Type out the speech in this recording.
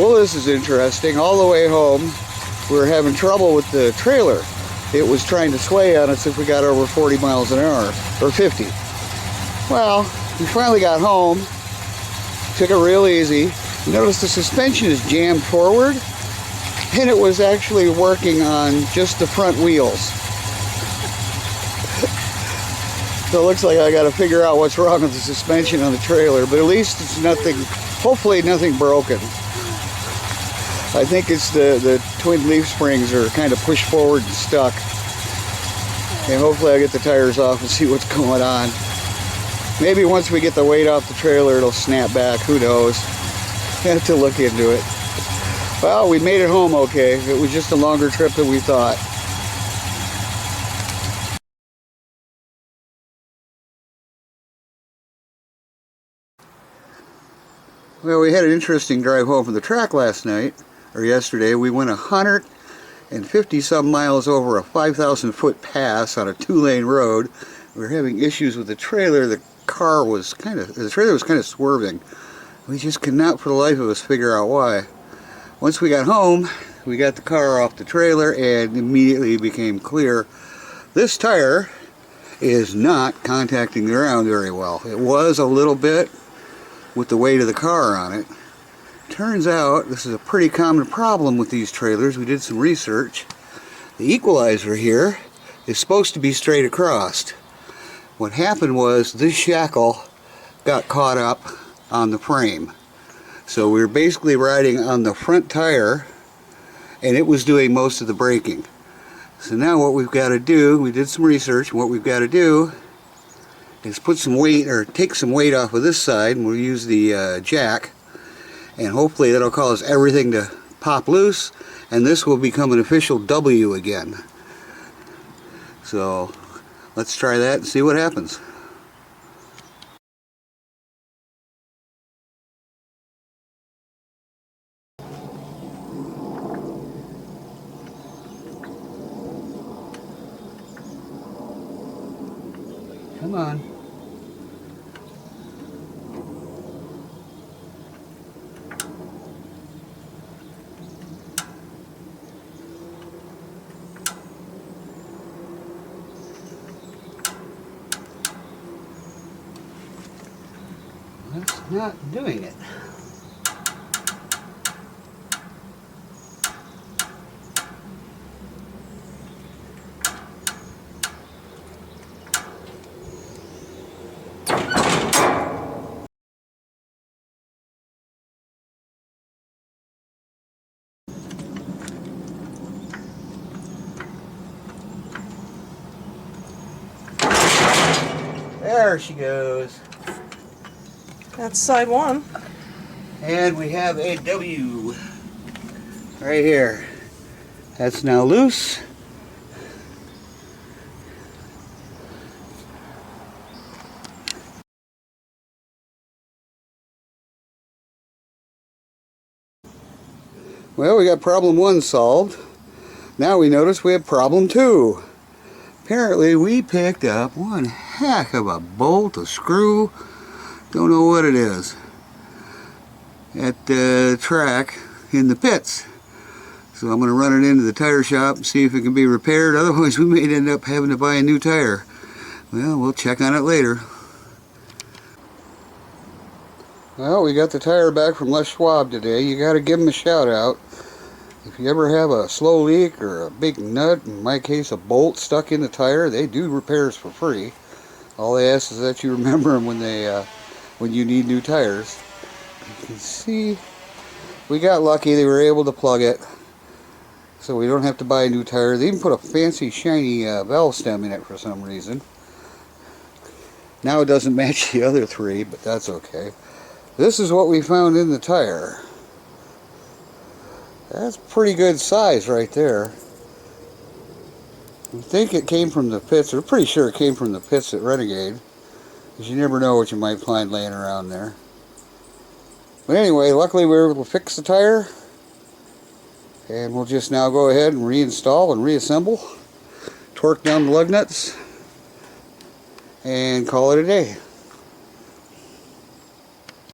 Well, this is interesting. All the way home, we were having trouble with the trailer. It was trying to sway on us if we got over 40 miles an hour, or 50. Well, we finally got home, took it real easy. Notice the suspension is jammed forward, and it was actually working on just the front wheels. So it looks like I got to figure out what's wrong with the suspension on the trailer, but at least it's nothing, hopefully nothing broken. I think it's the twin leaf springs are kind of pushed forward and stuck. And hopefully I'll get the tires off and see what's going on. Maybe once we get the weight off the trailer, it'll snap back. Who knows? I have to look into it. Well, we made it home okay. It was just a longer trip than we thought. Well, we had an interesting drive home from the track last night, or yesterday. We went 150 some miles over a 5,000 foot pass on a 2-lane road. We were having issues with the trailer. The trailer was kind of swerving. We just could not for the life of us figure out why. Once we got home, we got the car off the trailer and immediately became clear. This tire is not contacting the ground very well. It was a little bit with the weight of the car on it. Turns out this is a pretty common problem with these trailers. We did some research. The equalizer here is supposed to be straight across. What happened was this shackle got caught up on the frame. So we were basically riding on the front tire and it was doing most of the braking. So now what we've got to do, we did some research, and what we've got to do is put some weight, or take some weight off of this side, and we'll use the jack, and hopefully that'll cause everything to pop loose, and this will become an official W again. So let's try that and see what happens. Come on. That's not doing it. There she goes. That's side one. And we have a W right here. That's now loose. Well, we got problem 1 solved. Now we notice we have problem 2. Apparently we picked up one heck of a bolt, a screw, don't know what it is, at the track in the pits. So I'm going to run it into the tire shop and see if it can be repaired. Otherwise we may end up having to buy a new tire. Well, we'll check on it later. Well, we got the tire back from Les Schwab today. You got to give them a shout out. If you ever have a slow leak or a big nut, in my case a bolt stuck in the tire, they do repairs for free. All they ask is that you remember them when you need new tires. You can see we got lucky. They were able to plug it, so we don't have to buy a new tire. They even put a fancy shiny valve stem in it for some reason. Now it doesn't match the other 3, but that's okay. This is what we found in the tire. That's pretty good size right there. I think it came from the pits. We're pretty sure it came from the pits at Renegade, because you never know what you might find laying around there. But anyway, luckily we were able to fix the tire, and we'll just now go ahead and reinstall and reassemble, torque down the lug nuts, and call it a day.